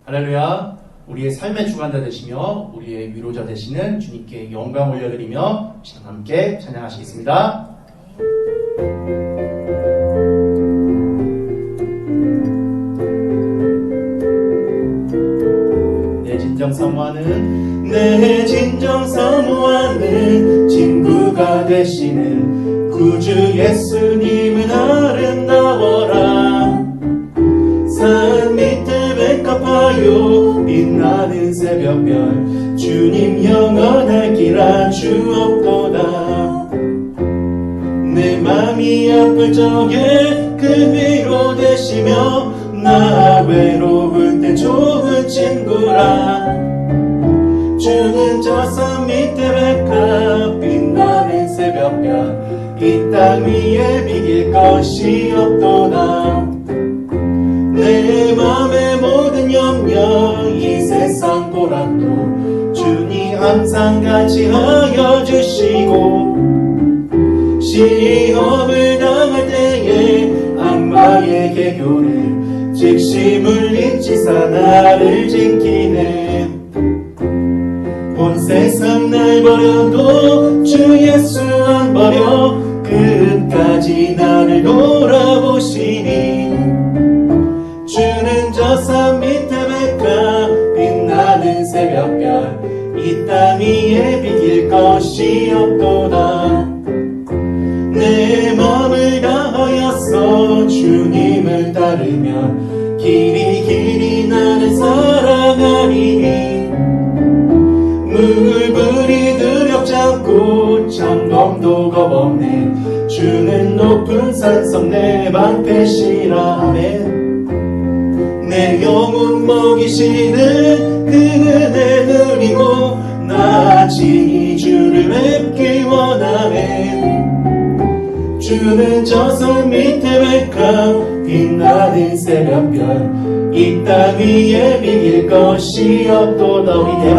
할렐루야. 우리의 삶의 주관자 되시며 우리의 위로자 되시는 주님께 영광 올려드리며 시간 함께 찬양하시겠습니다. 내 진정 사모하는 친구가 되시는 구주 예수님은 아름다워라. 산 밑에 백합하여 빛나는 새벽별 주님 영원할 길아 주옵도다. 내 맘이 아플 적에 그 위로 되시며 나 외로울 때 좋은 친구라. 주는 저 산 밑에 백합 빛나는 새벽별 이 땅 위에 비길 것이 없도다. 내 맘의 모든 염려 이 세상 보람도 주님 항상 같이 하여 주시고, 시험을 당할 때에 악마의 개교를 즉시 물리치사 나를 지키네. 온 세상 날 버려도 주 예수 안 버려 끝까지 나를 돌아보시니. 주는 저 산 밑에 백합 빛나는 새벽별 이 땅 위에 비길 것이 없도다. 내 맘을 다하여서 주님을 따르면 길이 나를 사랑하리니. 물불이 두렵지 않고 장검도 겁없네. 주는 높은 산성 내 방패시라. 아멘. 내 영혼 먹이시는 그 은혜 누리고 나 진히 주를 뵙기 원하네. 주는 저 산 밑에 백합 빛나는 새벽별 이 땅 위에 비길 것이 없도다. 우리 내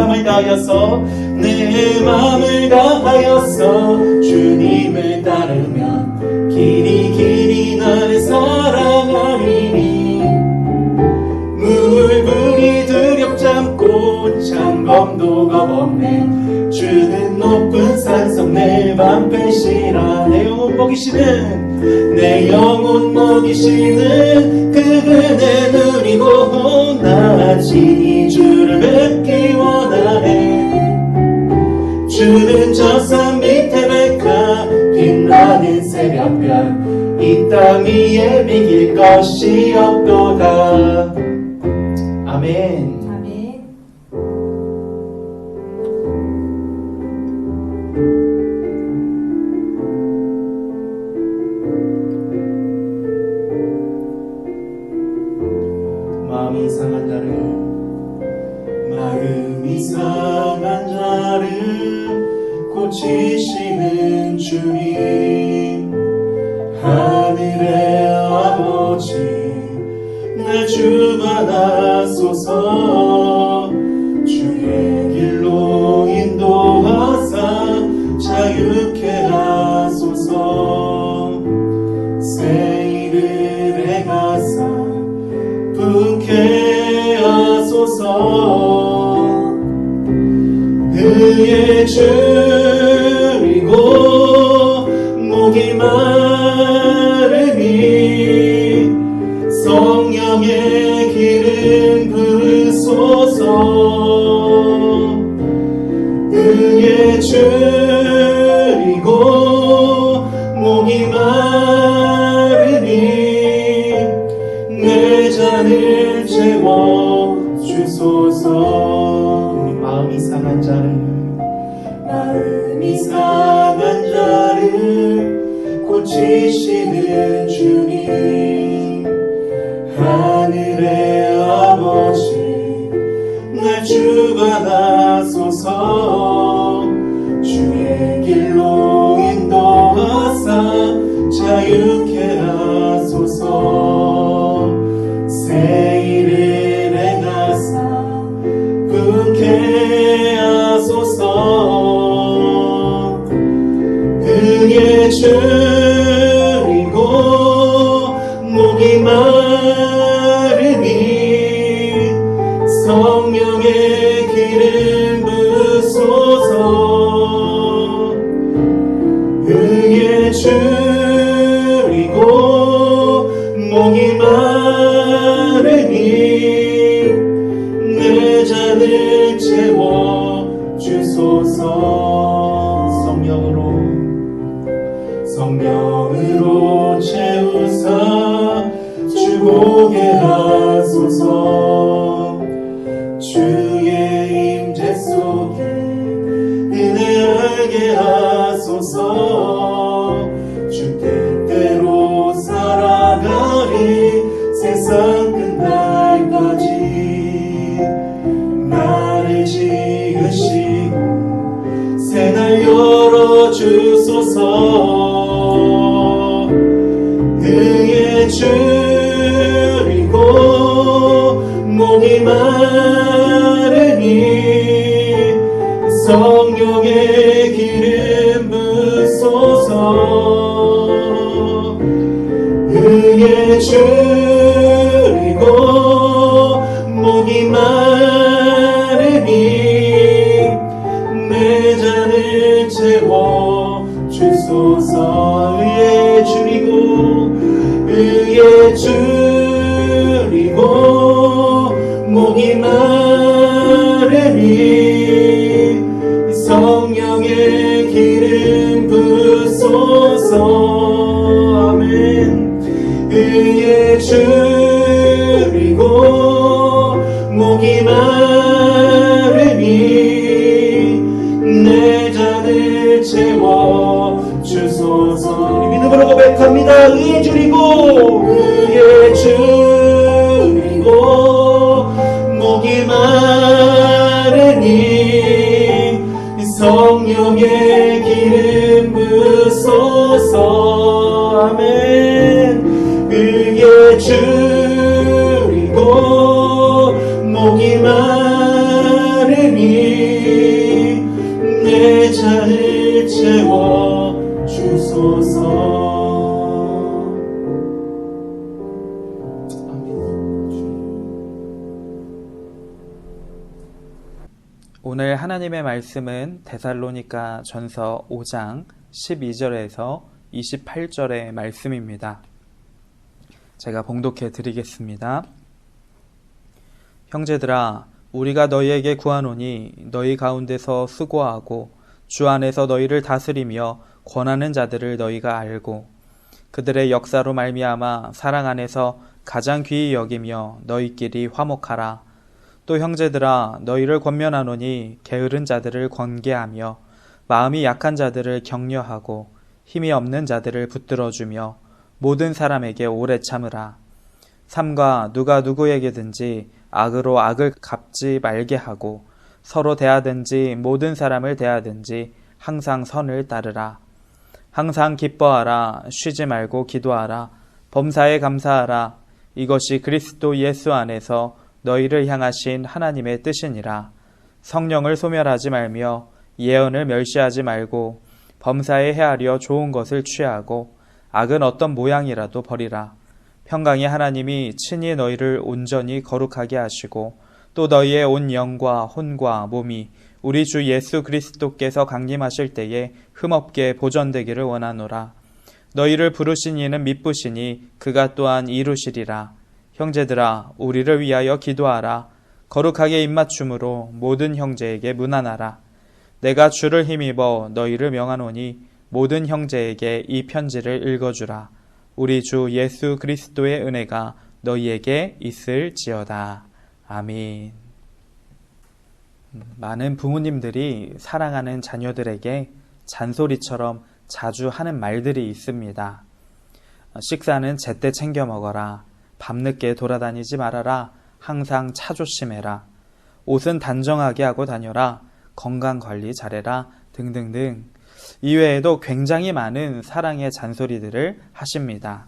맘을 다하여서 주님을 따르면 길이 나를 사랑하리니. 물불이 두렵지 않고 장검도 겁없네. 주는 높은 산성 내 방패시라. 내 영혼 먹이시는 그 은혜 누리고 나 진히 주를 뵙기 원하네. 주는 저 산 밑에 백합 빛나는 새벽별 이 땅 위에 비길 것이 없도다. 아멘. 마음이 상한 자를 고치시는 주님. 하늘의 아버지 날 주관하소서. 주의 길로 인도하사 자유케 하소서. 새 일을 행하사 분케 하소서. 그의 줄이고 목이 마르니 성령의 기름 부으소서. 그의 줄이고 목이 마르니 내 잔을 채워주소서. 마음이 상한 자를 고치시는 주님. 하늘의 아버지 날 주관하소서. 주의 길로 인도하사 자유케 하소서. 새 일을 행하사 분케 하소서. 그의 줄이고 목이 마르니 은혜로 채우사 주 보게 하소서. 주의 임재 속에 은혜 알게 하소서. 주 뜻대로 살아가리 세상 끝날까지. 나를 지으시고 새날 열어주소서. 의에 줄이고 목이 마르니 성령의 기름 부소서. 의에 줄이고 목이 마르니 내 잔을 채워 주소서. 의에 줄이고 목이 마르니 성령의 기름 부소서. 아멘. 의에 줄이고 목이 마르니 내 잔을 채워 주소서. 우리 믿음으로 고백합니다. 의에 줄이고 목이 마르니 성령의 기름 부소서. 아멘. 의에 줄이고 목이 마르니 내 잔을 채워 주소서. 오늘 하나님의 말씀은 데살로니가 전서 5장 12절에서 28절의 말씀입니다. 제가 봉독해 드리겠습니다. 형제들아, 우리가 너희에게 구하노니 너희 가운데서 수고하고 주 안에서 너희를 다스리며 권하는 자들을 너희가 알고 그들의 역사로 말미암아 사랑 안에서 가장 귀히 여기며 너희끼리 화목하라. 또 형제들아, 너희를 권면하노니 게으른 자들을 권계하며 마음이 약한 자들을 격려하고 힘이 없는 자들을 붙들어주며 모든 사람에게 오래 참으라. 삼가 누가 누구에게든지 악으로 악을 갚지 말게 하고 서로 대하든지 모든 사람을 대하든지 항상 선을 따르라. 항상 기뻐하라. 쉬지 말고 기도하라. 범사에 감사하라. 이것이 그리스도 예수 안에서 너희를 향하신 하나님의 뜻이니라. 성령을 소멸하지 말며 예언을 멸시하지 말고 범사에 헤아려 좋은 것을 취하고 악은 어떤 모양이라도 버리라. 평강의 하나님이 친히 너희를 온전히 거룩하게 하시고 또 너희의 온 영과 혼과 몸이 우리 주 예수 그리스도께서 강림하실 때에 흠없게 보존되기를 원하노라. 너희를 부르신 이는 미쁘시니 그가 또한 이루시리라. 형제들아, 우리를 위하여 기도하라. 거룩하게 입맞춤으로 모든 형제에게 문안하라. 내가 주를 힘입어 너희를 명하노니 모든 형제에게 이 편지를 읽어주라. 우리 주 예수 그리스도의 은혜가 너희에게 있을지어다. 아멘. 많은 부모님들이 사랑하는 자녀들에게 잔소리처럼 자주 하는 말들이 있습니다. 식사는 제때 챙겨 먹어라. 밤늦게 돌아다니지 말아라. 항상 차 조심해라. 옷은 단정하게 하고 다녀라. 건강관리 잘해라. 등등등. 이외에도 굉장히 많은 사랑의 잔소리들을 하십니다.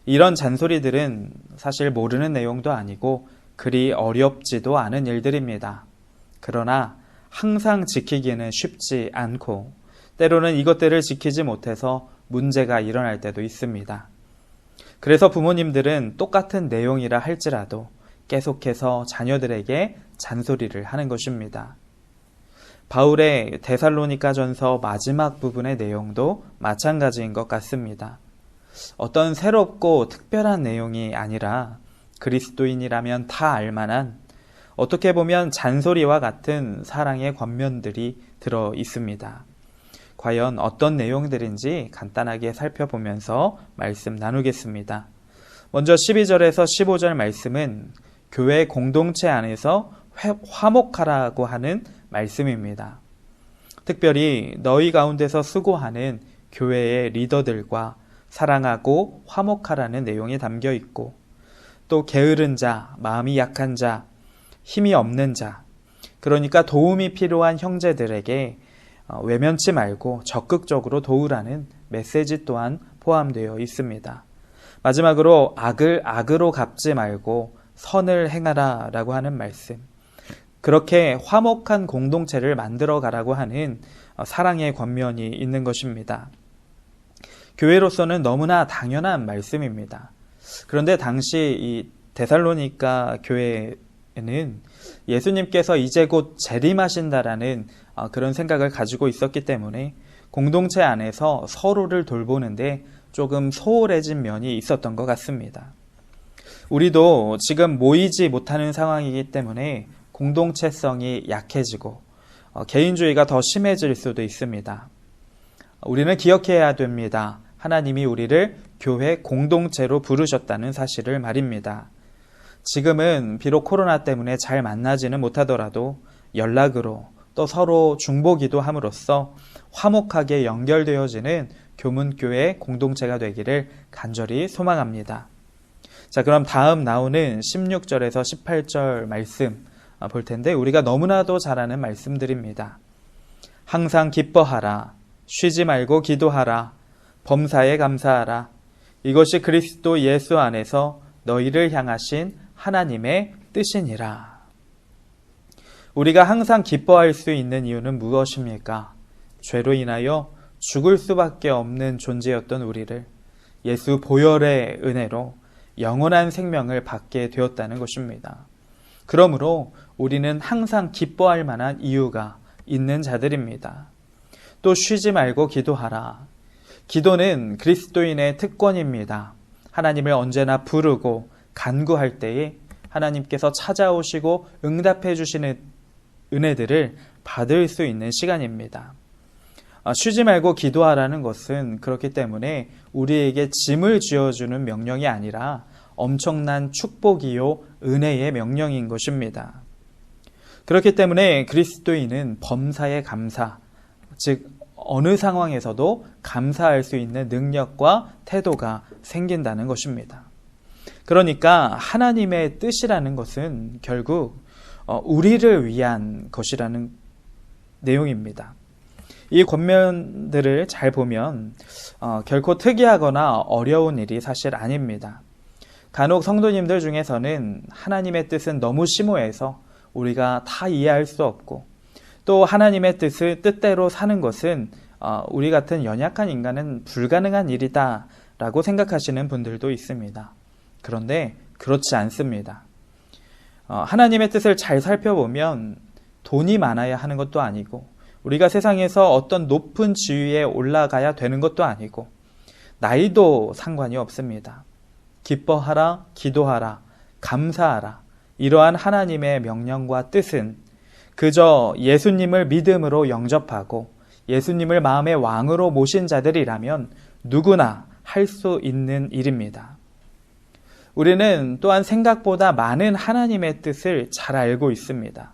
이런 잔소리들은 사실 모르는 내용도 아니고 그리 어렵지도 않은 일들입니다. 그러나 항상 지키기는 쉽지 않고 때로는 이것들을 지키지 못해서 문제가 일어날 때도 있습니다. 그래서 부모님들은 똑같은 내용이라 할지라도 계속해서 자녀들에게 잔소리를 하는 것입니다. 바울의 데살로니가 전서 마지막 부분의 내용도 마찬가지인 것 같습니다. 어떤 새롭고 특별한 내용이 아니라 그리스도인이라면 다 알만한 어떻게 보면 잔소리와 같은 사랑의 권면들이 들어 있습니다. 과연 어떤 내용들인지 간단하게 살펴보면서 말씀 나누겠습니다. 먼저 12절에서 15절 말씀은 교회 공동체 안에서 화목하라고 하는 말씀입니다. 특별히 너희 가운데서 수고하는 교회의 리더들과 사랑하고 화목하라는 내용이 담겨 있고, 또 게으른 자, 마음이 약한 자, 힘이 없는 자, 그러니까 도움이 필요한 형제들에게 외면치 말고 적극적으로 도우라는 메시지 또한 포함되어 있습니다. 마지막으로 악을 악으로 갚지 말고 선을 행하라 라고 하는 말씀. 그렇게 화목한 공동체를 만들어 가라고 하는 사랑의 권면이 있는 것입니다. 교회로서는 너무나 당연한 말씀입니다. 그런데 당시 이 데살로니가 교회에는 예수님께서 이제 곧 재림하신다라는 그런 생각을 가지고 있었기 때문에 공동체 안에서 서로를 돌보는데 조금 소홀해진 면이 있었던 것 같습니다. 우리도 지금 모이지 못하는 상황이기 때문에 공동체성이 약해지고 개인주의가 더 심해질 수도 있습니다. 우리는 기억해야 됩니다. 하나님이 우리를 교회 공동체로 부르셨다는 사실을 말입니다. 지금은 비록 코로나 때문에 잘 만나지는 못하더라도 연락으로 또 서로 중보기도 함으로써 화목하게 연결되어지는 교문교회 공동체가 되기를 간절히 소망합니다. 자, 그럼 다음 나오는 16절에서 18절 말씀 볼 텐데 우리가 너무나도 잘 아는 말씀들입니다. 항상 기뻐하라. 쉬지 말고 기도하라. 범사에 감사하라. 이것이 그리스도 예수 안에서 너희를 향하신 하나님의 뜻이니라. 우리가 항상 기뻐할 수 있는 이유는 무엇입니까? 죄로 인하여 죽을 수밖에 없는 존재였던 우리를 예수 보혈의 은혜로 영원한 생명을 받게 되었다는 것입니다. 그러므로 우리는 항상 기뻐할 만한 이유가 있는 자들입니다. 또 쉬지 말고 기도하라. 기도는 그리스도인의 특권입니다. 하나님을 언제나 부르고 간구할 때에 하나님께서 찾아오시고 응답해 주시는 은혜들을 받을 수 있는 시간입니다. 쉬지 말고 기도하라는 것은 그렇기 때문에 우리에게 짐을 쥐어주는 명령이 아니라 엄청난 축복이요 은혜의 명령인 것입니다. 그렇기 때문에 그리스도인은 범사에 감사, 즉 어느 상황에서도 감사할 수 있는 능력과 태도가 생긴다는 것입니다. 그러니까 하나님의 뜻이라는 것은 결국 우리를 위한 것이라는 내용입니다. 이 권면들을 잘 보면 결코 특이하거나 어려운 일이 사실 아닙니다. 간혹 성도님들 중에서는 하나님의 뜻은 너무 심오해서 우리가 다 이해할 수 없고, 또 하나님의 뜻대로 사는 것은 우리 같은 연약한 인간은 불가능한 일이다 라고 생각하시는 분들도 있습니다. 그런데 그렇지 않습니다. 하나님의 뜻을 잘 살펴보면 돈이 많아야 하는 것도 아니고, 우리가 세상에서 어떤 높은 지위에 올라가야 되는 것도 아니고, 나이도 상관이 없습니다. 기뻐하라, 기도하라, 감사하라. 이러한 하나님의 명령과 뜻은 그저 예수님을 믿음으로 영접하고 예수님을 마음의 왕으로 모신 자들이라면 누구나 할 수 있는 일입니다. 우리는 또한 생각보다 많은 하나님의 뜻을 잘 알고 있습니다.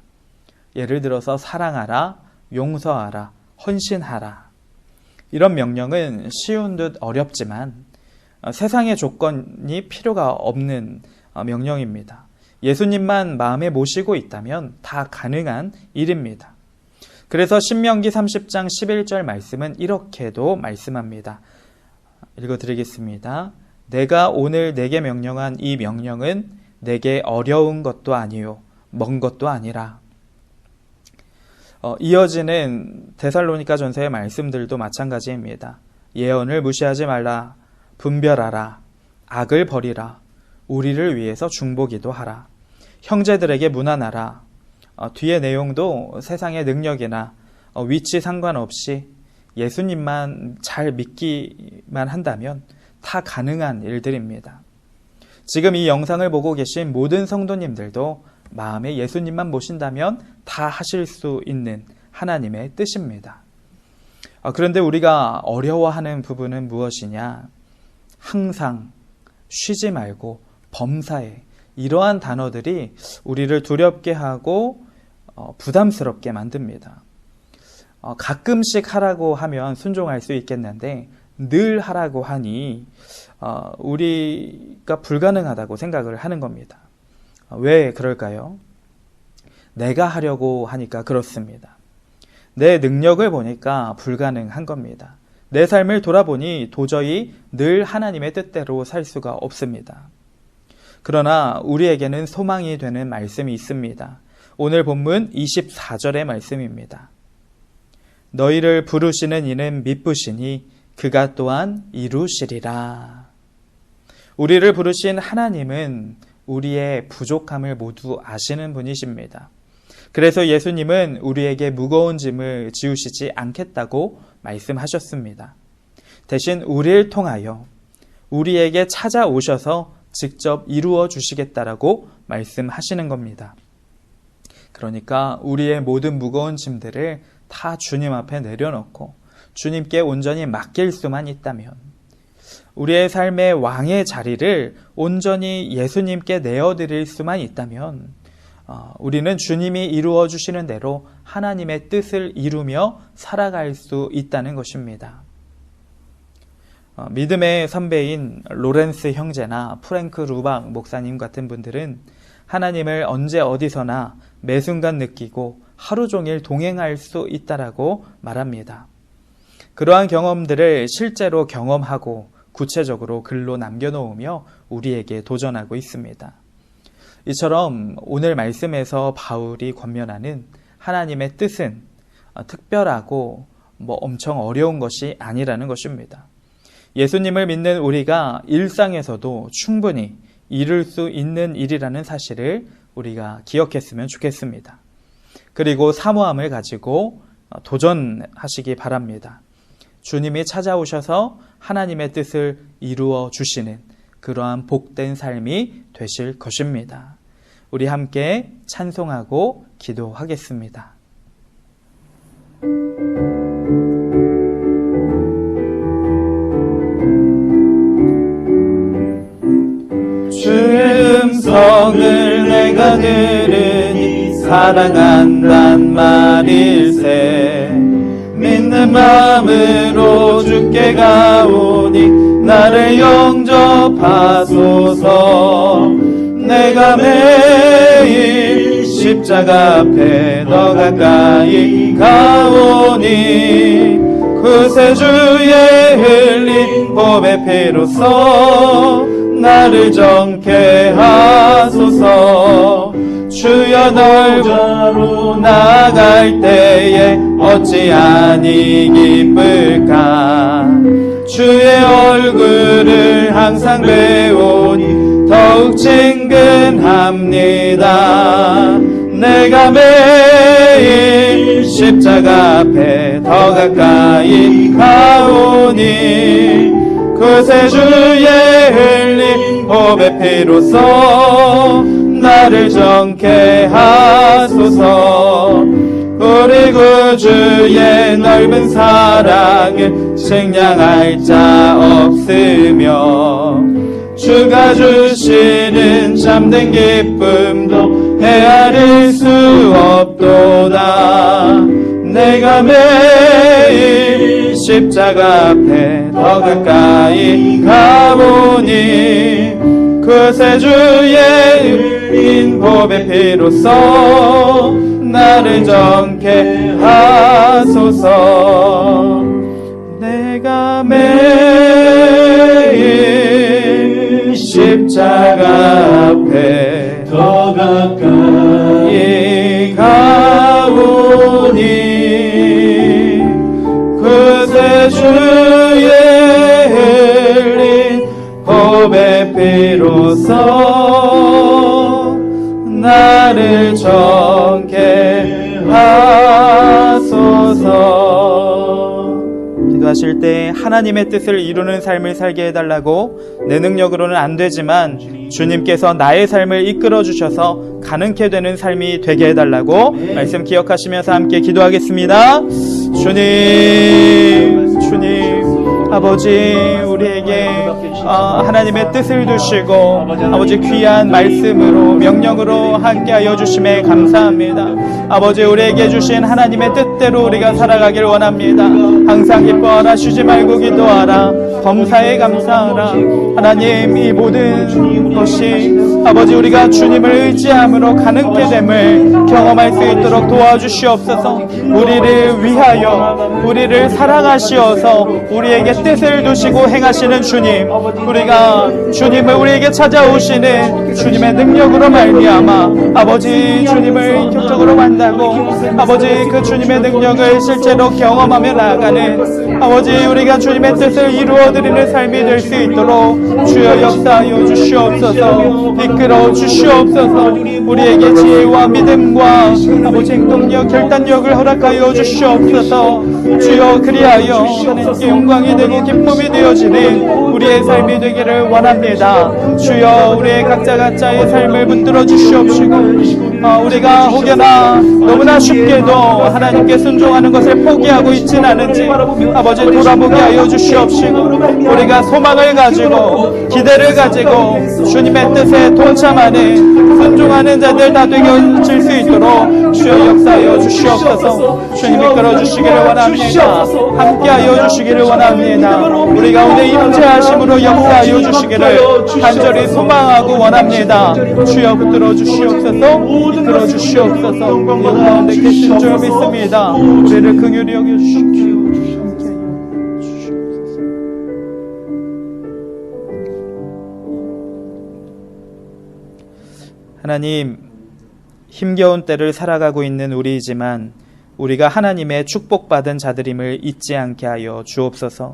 예를 들어서 사랑하라, 용서하라, 헌신하라. 이런 명령은 쉬운 듯 어렵지만 세상의 조건이 필요가 없는 명령입니다. 예수님만 마음에 모시고 있다면 다 가능한 일입니다. 그래서 신명기 30장 11절 말씀은 이렇게도 말씀합니다. 읽어드리겠습니다. 내가 오늘 내게 명령한 이 명령은 내게 어려운 것도 아니요 먼 것도 아니라. 이어지는 데살로니가 전서의 말씀들도 마찬가지입니다. 예언을 무시하지 말라. 분별하라. 악을 버리라. 우리를 위해서 중보기도 하라. 형제들에게 문안하라. 뒤의 내용도 세상의 능력이나 위치 상관없이 예수님만 잘 믿기만 한다면 다 가능한 일들입니다. 지금 이 영상을 보고 계신 모든 성도님들도 마음에 예수님만 모신다면 다 하실 수 있는 하나님의 뜻입니다. 그런데 우리가 어려워하는 부분은 무엇이냐? 항상, 쉬지 말고, 범사에, 이러한 단어들이 우리를 두렵게 하고 부담스럽게 만듭니다. 가끔씩 하라고 하면 순종할 수 있겠는데 늘 하라고 하니 우리가 불가능하다고 생각을 하는 겁니다. 왜 그럴까요? 내가 하려고 하니까 그렇습니다. 내 능력을 보니까 불가능한 겁니다. 내 삶을 돌아보니 도저히 늘 하나님의 뜻대로 살 수가 없습니다. 그러나 우리에게는 소망이 되는 말씀이 있습니다. 오늘 본문 24절의 말씀입니다. 너희를 부르시는 이는 미쁘시니 그가 또한 이루시리라. 우리를 부르신 하나님은 우리의 부족함을 모두 아시는 분이십니다. 그래서 예수님은 우리에게 무거운 짐을 지우시지 않겠다고 말씀하셨습니다. 대신 우리를 통하여 우리에게 찾아오셔서 직접 이루어 주시겠다라고 말씀하시는 겁니다. 그러니까 우리의 모든 무거운 짐들을 다 주님 앞에 내려놓고 주님께 온전히 맡길 수만 있다면, 우리의 삶의 왕의 자리를 온전히 예수님께 내어드릴 수만 있다면 우리는 주님이 이루어 주시는 대로 하나님의 뜻을 이루며 살아갈 수 있다는 것입니다. 믿음의 선배인 로렌스 형제나 프랭크 루박 목사님 같은 분들은 하나님을 언제 어디서나 매 순간 느끼고 하루 종일 동행할 수 있다라고 말합니다. 그러한 경험들을 실제로 경험하고 구체적으로 글로 남겨놓으며 우리에게 도전하고 있습니다. 이처럼 오늘 말씀에서 바울이 권면하는 하나님의 뜻은 특별하고 엄청 어려운 것이 아니라는 것입니다. 예수님을 믿는 우리가 일상에서도 충분히 이룰 수 있는 일이라는 사실을 우리가 기억했으면 좋겠습니다. 그리고 사모함을 가지고 도전하시기 바랍니다. 주님이 찾아오셔서 하나님의 뜻을 이루어 주시는 그러한 복된 삶이 되실 것입니다. 우리 함께 찬송하고 기도하겠습니다. 주의 음성을 내가 들으니 사랑한단 말일세. 믿는 마음으로 주께 가오니 나를 영접하소서. 내가 매일 십자가 앞에 더 가까이 가오니 구세주의 흘린 보배 피로써 나를 정케 하소서. 주여 널자로 나갈 때에 어찌하니 기쁠까. 주의 얼굴을 항상 배우니 더욱 친근합니다. 내가 매일 십자가 앞에 더 가까이 가오니 구세주의 흘린 보배 피로써 나를 정케 하소서. 우리 구주의 넓은 사랑을 측량할 자 없으며 주가 주시는 참된 기쁨도 헤아릴 수 없도다. 내가 매일 십자가 앞에 더 가까이 가보니 구세주의 흘린 보배 피로써 나를 정케 하소서. 내가 매일 십자가 앞에 더 가까이 가오니 구세주의 흘린 보배 피로써 나를 정케 하소서. 기도하실 때 하나님의 뜻을 이루는 삶을 살게 해달라고, 내 능력으로는 안 되지만 주님께서 나의 삶을 이끌어 주셔서 가능케 되는 삶이 되게 해달라고 말씀 기억하시면서 함께 기도하겠습니다. 주님, 아버지 우리에게 하나님의 뜻을 두시고 아버지 귀한 말씀으로 명령으로 함께하여 주심에 감사합니다. 아버지 우리에게 주신 하나님의 뜻대로 우리가 살아가길 원합니다. 항상 기뻐하라, 쉬지 말고 기도하라, 범사에 감사하라. 하나님, 이 모든 것이 아버지 우리가 주님을 의지함으로 가능케 됨을 경험할 수 있도록 도와주시옵소서. 우리를 위하여 우리를 사랑하시어서 우리에게 뜻을 두시고 행하시는 주님, 우리가 주님을 우리에게 찾아오시는 주님의 능력으로 말미암아 아버지 주님을 인격적으로 만나고 아버지 그 주님의 능력을 실제로 경험하며 나아가는 아버지 우리가 주님의 뜻을 이루어드리는 삶이 될 수 있도록 주여 역사하여 주시옵소서. 이끌어 주시옵소서. 우리에게 지혜와 믿음과 아버지 행동력, 결단력을 허락하여 주시옵소서. 주여 그리하여 하나님께 영광이 되고 기쁨이 되어지는 우리의 삶이 되기를 원합니다. 주여 우리의 각자의 삶을 붙들어 주시옵시고 우리가 혹여나 너무나 쉽게도 하나님께 순종하는 것을 포기하고 있진 않은지 아버지 돌아보게 하여 주시옵시고 우리가 소망을 가지고 기대를 가지고 주님의 뜻에 동참하는 순종하는 자들 다 되어질 수 있도록 주여 역사하여 주시옵소서. 주님 이끌어 주시기를 원합니다. 함께하여 주시기를 원합니다. 우리가 오늘 임재하심으로 역사하여 주시기를 간절히 소망하고 원합니다. 주여 붙들어 주시옵소서. 이끌어 주시옵소서. 우리 가운데 계신 줄 믿습니다. 우리를 긍휼히 여겨주시옵소서. 하나님, 힘겨운 때를 살아가고 있는 우리이지만 우리가 하나님의 축복받은 자들임을 잊지 않게 하여 주옵소서.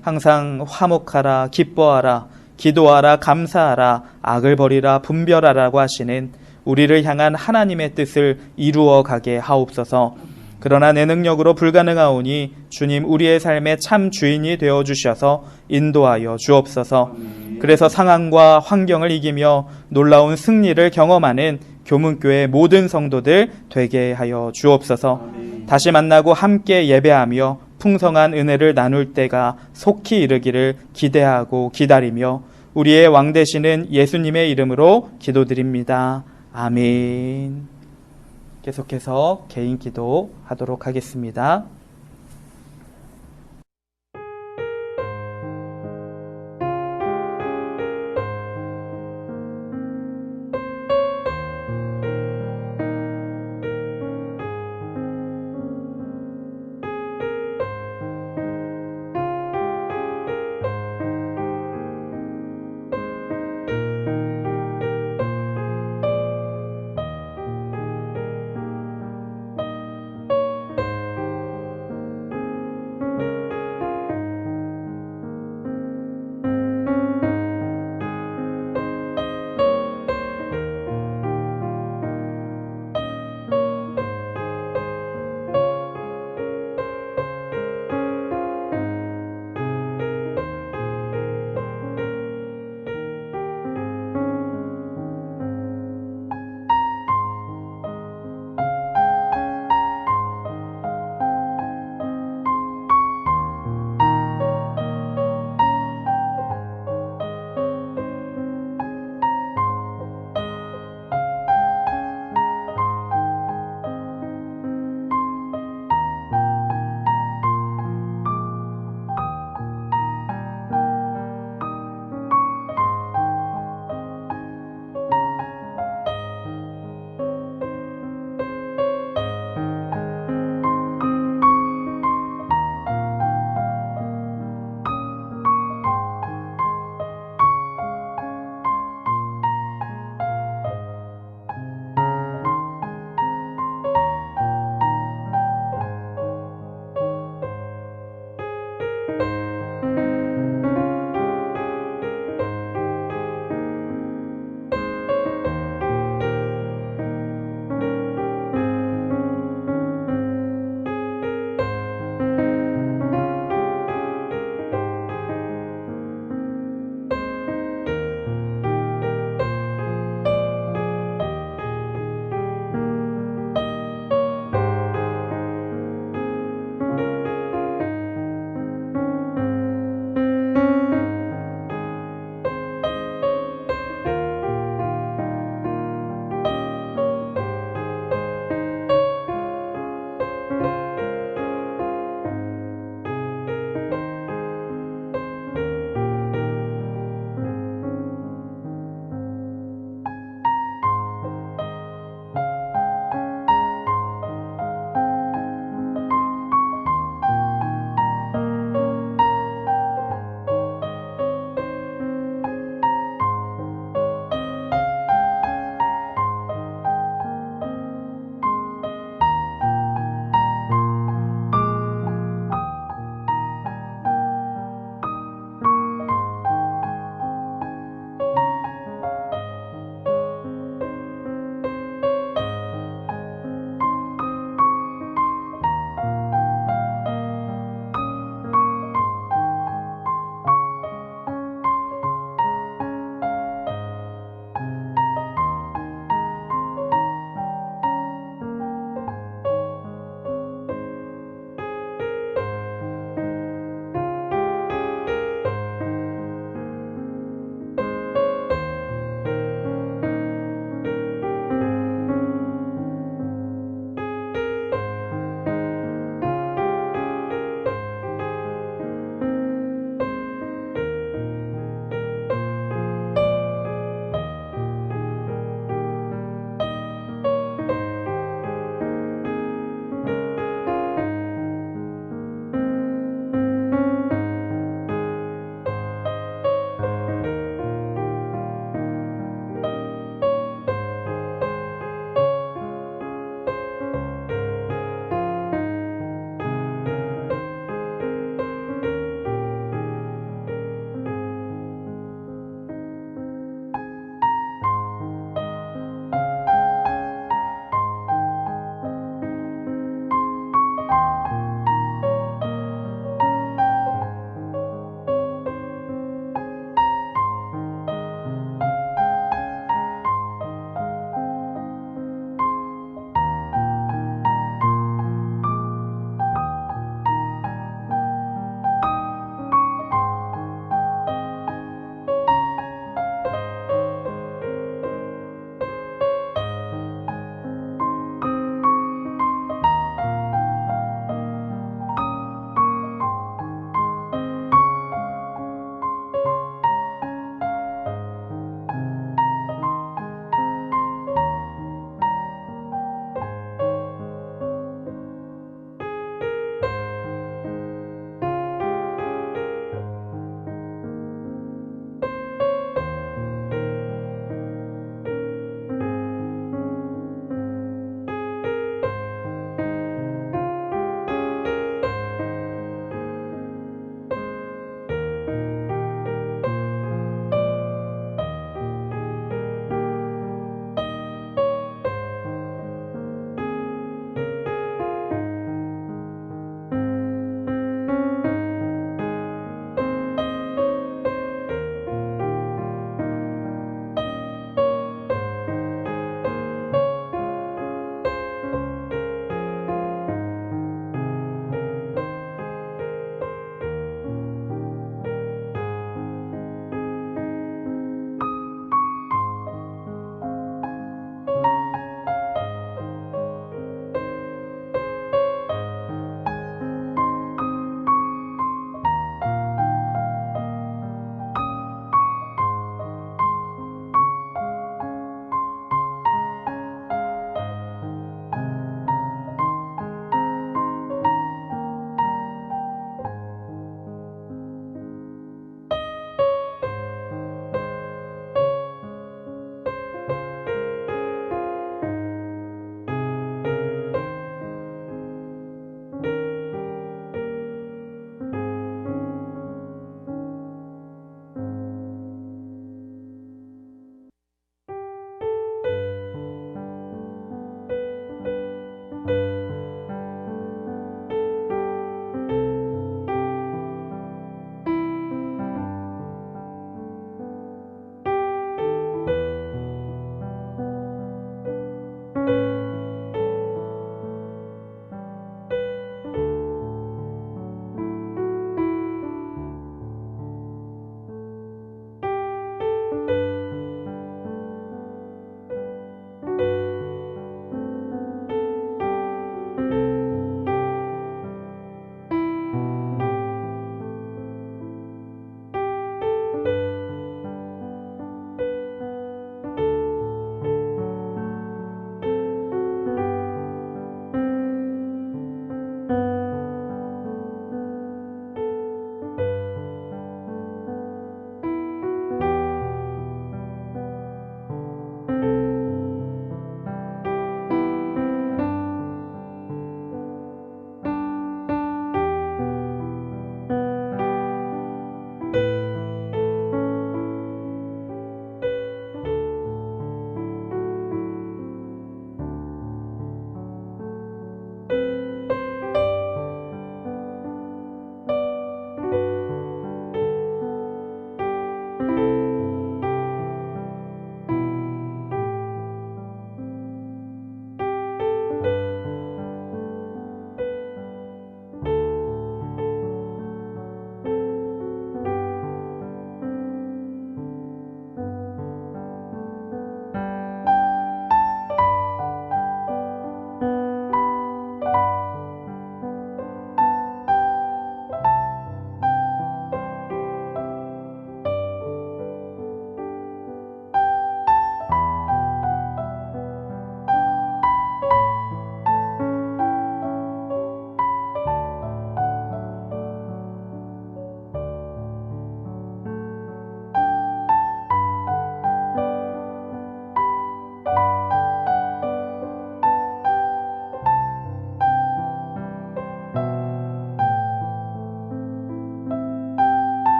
항상 화목하라, 기뻐하라, 기도하라, 감사하라, 악을 버리라, 분별하라고 하시는 우리를 향한 하나님의 뜻을 이루어 가게 하옵소서. 그러나 내 능력으로 불가능하오니 주님 우리의 삶의 참 주인이 되어주셔서 인도하여 주옵소서. 그래서 상황과 환경을 이기며 놀라운 승리를 경험하는 교문교회 모든 성도들 되게 하여 주옵소서. 다시 만나고 함께 예배하며 풍성한 은혜를 나눌 때가 속히 이르기를 기대하고 기다리며 우리의 왕 되시는 예수님의 이름으로 기도드립니다. 아멘. 계속해서 개인 기도 하도록 하겠습니다.